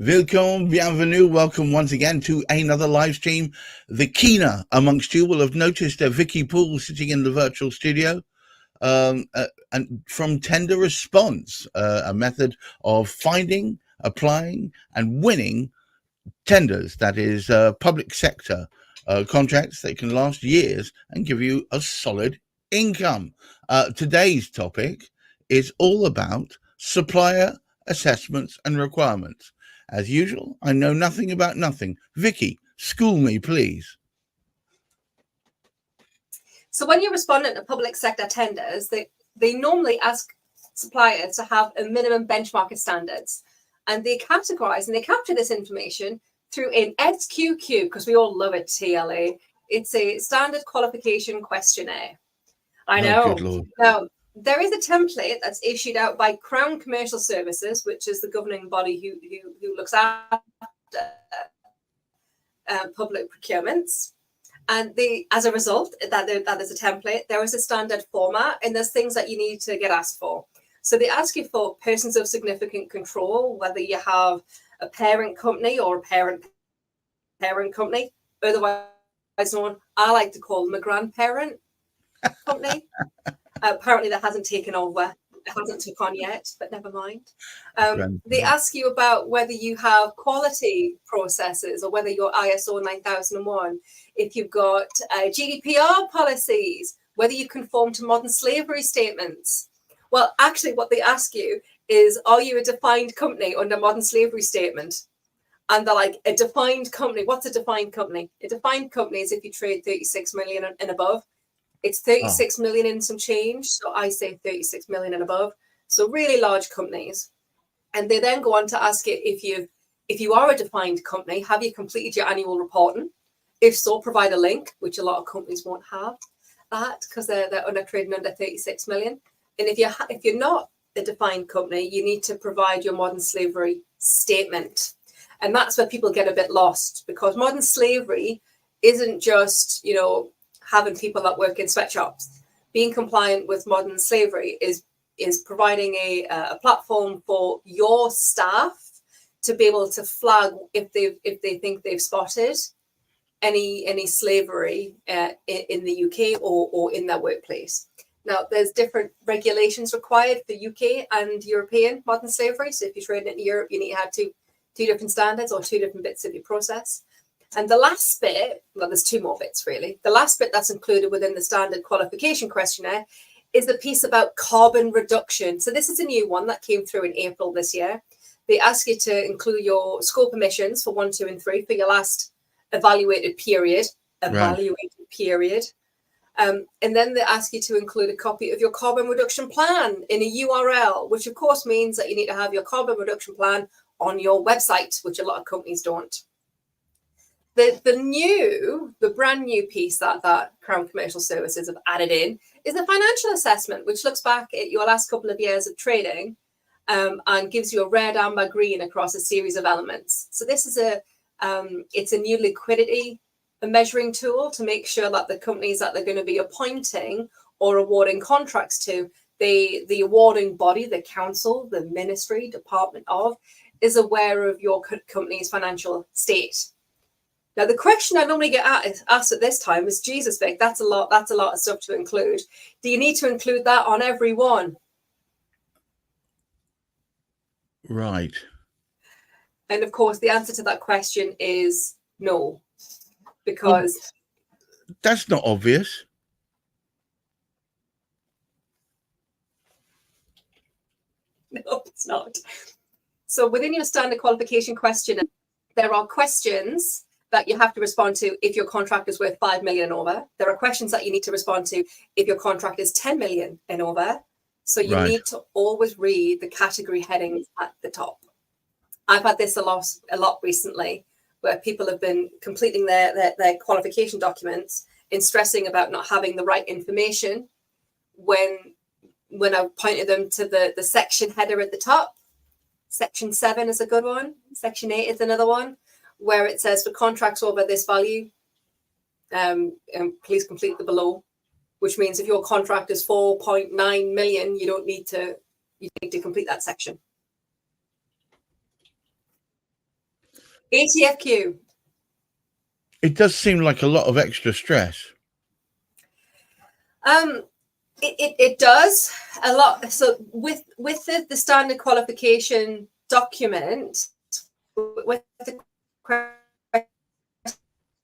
Welcome, bienvenue, welcome once again to another live stream. The keener amongst you will have noticed Vicky Poole sitting in the virtual studio, and from tender response, a method of finding, applying, and winning tenders, that is public sector contracts that can last years and give you a solid income. Today's topic is all about supplier assessments and requirements. As usual, I know nothing about nothing. Vicky, school me, please. So when you're responding to public sector tenders, they normally ask suppliers to have a minimum benchmarking standards, and they categorize and they capture this information through an SQQ, because we all love it, TLA. It's a standard qualification questionnaire. I know. Good Lord. Now, there is a template that's issued out by Crown Commercial Services, which is the governing body who looks after public procurements. And as a result, that is a template. There is a standard format, and there's things that you need to get asked for. So they ask you for persons of significant control, whether you have a parent company or a parent company, otherwise known, I like to call them a grandparent company. Apparently that hasn't taken over. It hasn't took on yet, but never mind. They ask you about whether you have quality processes or whether you're ISO 9001, if you've got GDPR policies, whether you conform to modern slavery statements. Well, actually, what they ask you is, are you a defined company under modern slavery statement? And they're like, a defined company. What's a defined company? A defined company is if you trade 36 million and above. It's 36 million in some change. So I say 36 million and above. So really large companies. And they then go on to ask you, if you are a defined company, have you completed your annual reporting? If so, provide a link, which a lot of companies won't have that because they're under trading under 36 million. And if you're not a defined company, you need to provide your modern slavery statement. And that's where people get a bit lost, because modern slavery isn't just, having people that work in sweatshops. Being compliant with modern slavery is providing a platform for your staff to be able to flag if they think they've spotted any slavery in the UK or in their workplace. Now, there's different regulations required for UK and European modern slavery. So if you're trading in Europe, you need to have two different standards or two different bits of your process. And the last bit, well, there's two more bits really. The last bit that's included within the standard qualification questionnaire is the piece about carbon reduction. So this is a new one that came through in April this year. They ask you to include your scope emissions for 1, 2, and 3 for your last evaluated period. And then they ask you to include a copy of your carbon reduction plan in a URL, which of course means that you need to have your carbon reduction plan on your website, which a lot of companies don't. The brand new piece that Crown Commercial Services have added in is the financial assessment, which looks back at your last couple of years of trading and gives you a red, amber, green across a series of elements. So this is it's a new liquidity measuring tool to make sure that the companies that they're going to be appointing or awarding contracts to, the awarding body, the council, the ministry, department of, is aware of your company's financial state. Now, the question I normally get asked at this time is, Jesus, Vic, that's a lot of stuff to include. Do you need to include that on every one? Right. And of course, the answer to that question is no, because... That's not obvious. No, it's not. So within your standard qualification question, there are questions that you have to respond to if your contract is worth 5 million and over. There are questions that you need to respond to if your contract is 10 million and over. So you need to always read the category headings at the top. I've had this a lot recently, where people have been completing their qualification documents and stressing about not having the right information when I've pointed them to the section header at the top. Section 7 is a good one. Section 8 is another one, where it says for contracts over this value, please complete the below, which means if your contract is 4.9 million, you need to complete that section. ATFQ. It does seem like a lot of extra stress. It does a lot. So with the standard qualification document, with the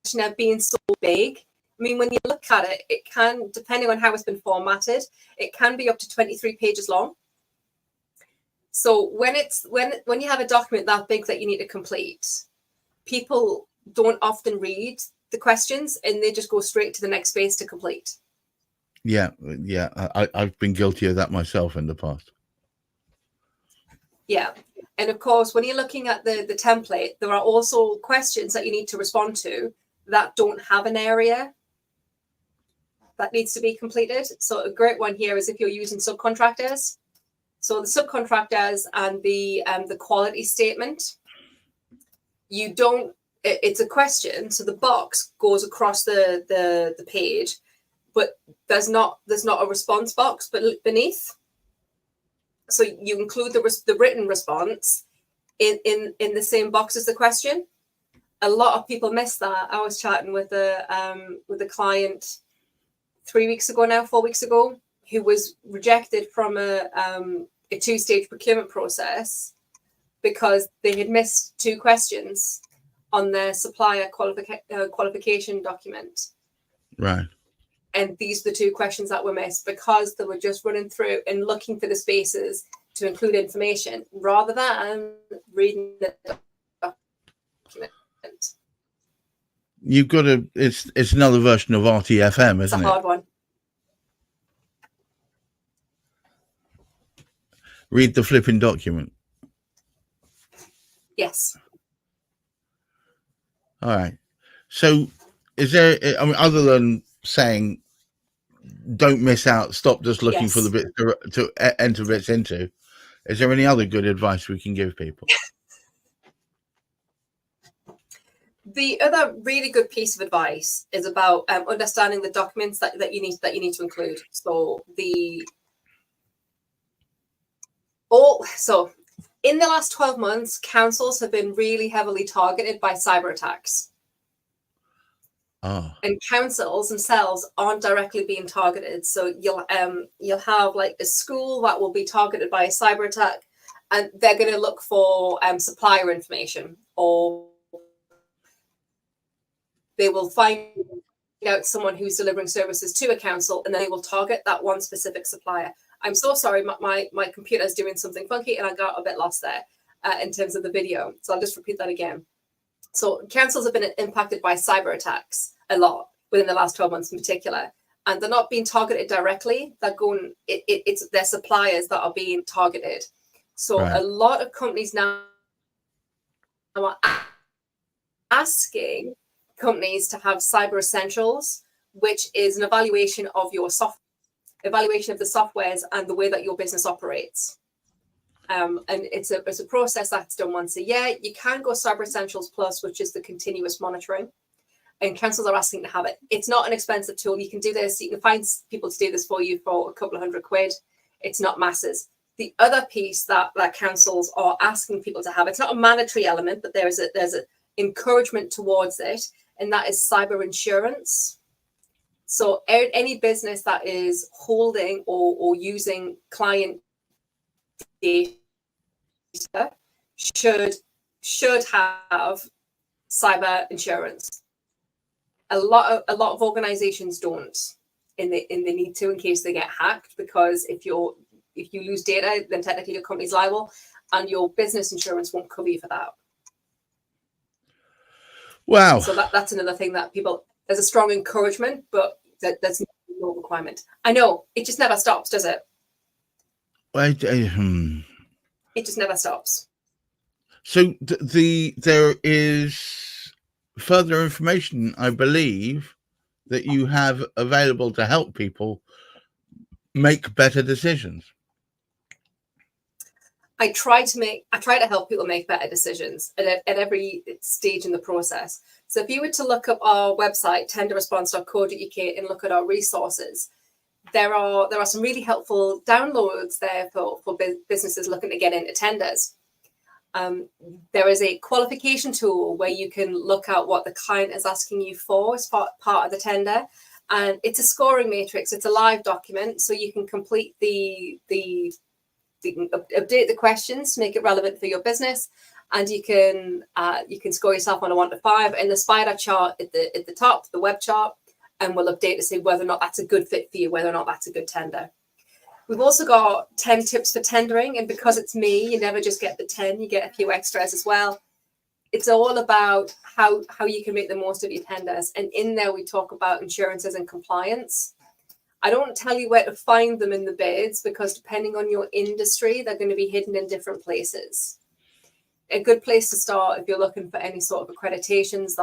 questionnaire being so big, I mean, when you look at it, it can, depending on how it's been formatted, it can be up to 23 pages long. So when you have a document that big that you need to complete, people don't often read the questions and they just go straight to the next space to complete. Yeah. I've been guilty of that myself in the past. Yeah. And of course, when you're looking at the template, there are also questions that you need to respond to that don't have an area that needs to be completed. So a great one here is if you're using subcontractors. So the subcontractors and the quality statement, it's a question. So the box goes across the page, but there's not a response box beneath. So you include the written response in the same box as the question. A lot of people miss that. I was chatting with a client 4 weeks ago, who was rejected from a 2-stage procurement process because they had missed 2 questions on their supplier qualification document. Right. And these are the 2 questions that were missed because they were just running through and looking for the spaces to include information rather than reading the document. You've got it's another version of RTFM, isn't it? It's a hard one. Read the flipping document. Yes. All right. So is there, I mean, other than saying don't miss out, stop just looking for the bits to enter bits into, is there any other good advice we can give people? The other really good piece of advice is about understanding the documents that you need to include. So in the last 12 months, councils have been really heavily targeted by cyber attacks. Oh. And councils themselves aren't directly being targeted. So you'll have like a school that will be targeted by a cyber attack, and they're going to look for supplier information, or they will find out someone who's delivering services to a council, and then they will target that one specific supplier. I'm so sorry, my computer is doing something funky and I got a bit lost there in terms of the video. So I'll just repeat that again. So councils have been impacted by cyber attacks a lot within the last 12 months in particular, and they're not being targeted directly. They're going, it's their suppliers that are being targeted. So right. A lot of companies now are asking companies to have cyber essentials, which is an evaluation of your evaluation of the softwares and the way that your business operates. And it's a process that's done once a year. You can go Cyber Essentials Plus, which is the continuous monitoring, and councils are asking to have it. It's not an expensive tool. You can do this. You can find people to do this for you for a couple of £100. It's not masses. The other piece that councils are asking people to have, it's not a mandatory element, but there's an encouragement towards it, and that is cyber insurance. So any business that is holding or using client data should have cyber insurance. A lot of organizations don't, and they need to in case they get hacked, because if you lose data, then technically your company's liable, and your business insurance won't cover you for that. Wow. So that's another thing that there's a strong encouragement, but there's no requirement. I know, it just never stops, does it? It just never stops. So there is further information, I believe, that you have available to help people make better decisions. I try to help people make better decisions at every stage in the process. So if you were to look up our website, tenderresponse.co.uk, and look at our resources, there are some really helpful downloads there for businesses looking to get into tenders. There is a qualification tool where you can look at what the client is asking you for as part of the tender. And it's a scoring matrix. It's a live document, so you can complete you can update the questions to make it relevant for your business, and you can score yourself on a 1 to 5. And the spider chart at the top, the web chart, and we'll update to see whether or not that's a good fit for you, whether or not that's a good tender. We've also got 10 tips for tendering, and because it's me, you never just get the 10, you get a few extras as well. It's all about how you can make the most of your tenders. And in there, we talk about insurances and compliance. I don't tell you where to find them in the bids, because depending on your industry, they're going to be hidden in different places. A good place to start if you're looking for any sort of accreditations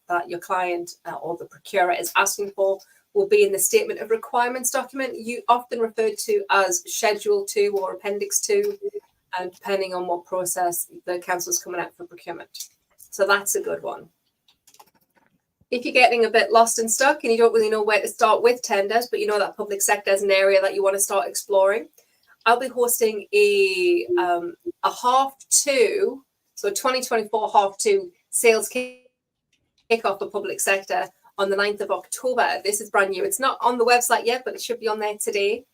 that your client or the procurer is asking for will be in the statement of requirements document, you often referred to as Schedule 2 or Appendix 2, and depending on what process the council is coming out for procurement. So that's a good one. If you're getting a bit lost and stuck and you don't really know where to start with tenders, but you know that public sector is an area that you want to start exploring, I'll be hosting a half two, so 2024 half two sales kickoff for public sector on the 9th of October. This is brand new. It's not on the website yet, but it should be on there today.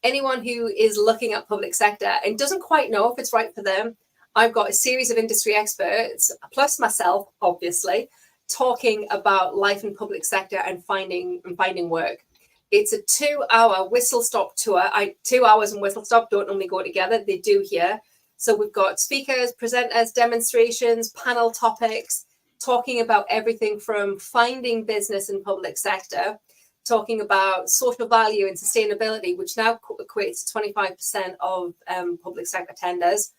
Anyone who is looking at public sector and doesn't quite know if it's right for them, I've got a series of industry experts, plus myself, obviously, talking about life in public sector and finding work. It's a 2-hour whistle-stop tour. 2 hours and whistle-stop don't normally go together. They do here. So we've got speakers, presenters, demonstrations, panel topics, talking about everything from finding business in public sector, talking about social value and sustainability, which now equates to 25% of public sector tenders.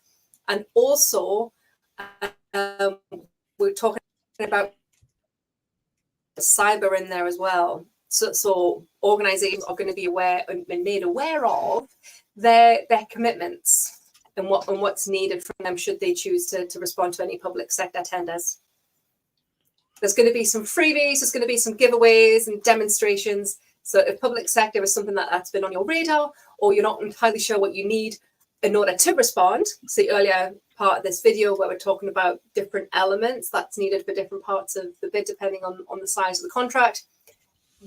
And also, we're talking about cyber in there as well. So organizations are going to be aware and made aware of their commitments and what's needed from them should they choose to respond to any public sector tenders. There's going to be some freebies, there's going to be some giveaways and demonstrations. So if public sector is something that's been on your radar, or you're not entirely sure what you need in order to respond, see earlier part of this video where we're talking about different elements that's needed for different parts of the bid, depending on the size of the contract,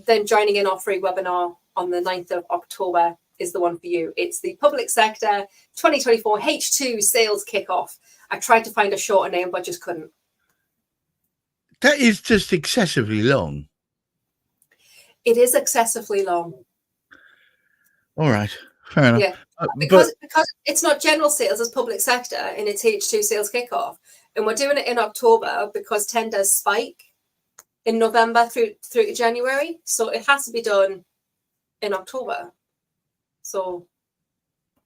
then joining in our free webinar on the 9th of October is the one for you. It's the Public Sector 2024 H2 Sales Kickoff. I tried to find a shorter name, but just couldn't. That is just excessively long. It is excessively long. All right, fair enough. Yeah, because it's not general sales, it's public sector, and it's H2 Sales Kickoff. And we're doing it in October because tenders spike in November through to January. So it has to be done in October. So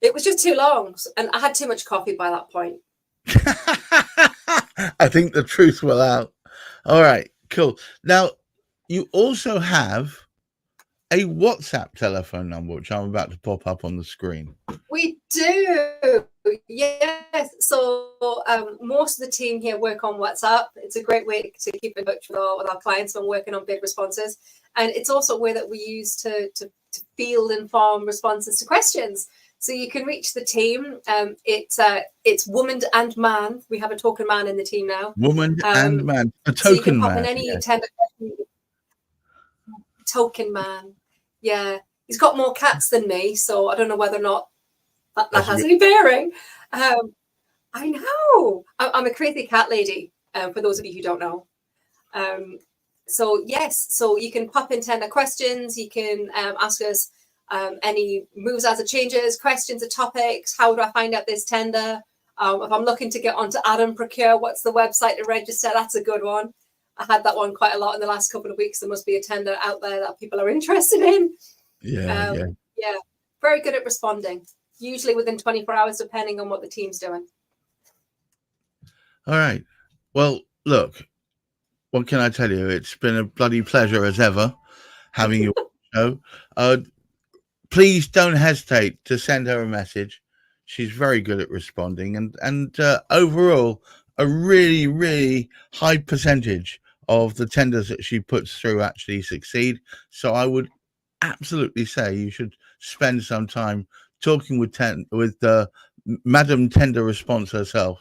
it was just too long. And I had too much coffee by that point. I think the truth will out. All right, cool. Now, you also have a WhatsApp telephone number, which I'm about to pop up on the screen. We do, yes. So most of the team here work on WhatsApp. It's a great way to keep in touch with our clients when working on bid responses. And it's also a way that we use to field and farm responses to questions. So you can reach the team. It's woman and man. We have a token man in the team now. Woman and man. A token man. So you can pop in any tender question. Token man. Yeah. He's got more cats than me, so I don't know whether or not that has any bearing. I know. I'm a crazy cat lady, for those of you who don't know. So yes, so you can pop in tender questions. You can ask us any moves as it changes, questions or topics. How do I find out this tender? If I'm looking to get onto Adam Procure, what's the website to register? That's a good one. I had that one quite a lot in the last couple of weeks. There must be a tender out there that people are interested in. Yeah. Very good at responding, usually within 24 hours, depending on what the team's doing. All right. Well, look, what can I tell you? It's been a bloody pleasure as ever having you on the show. Please don't hesitate to send her a message. She's very good at responding, and overall, a really, really high percentage of the tenders that she puts through actually succeed. So I would absolutely say you should spend some time talking with Madam Tender Response herself.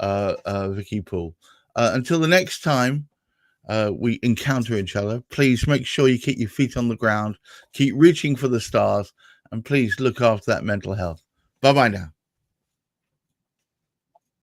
Vicky Poole. Until the next time we encounter each other, please make sure you keep your feet on the ground, keep reaching for the stars, and please look after that mental health. Bye-bye now.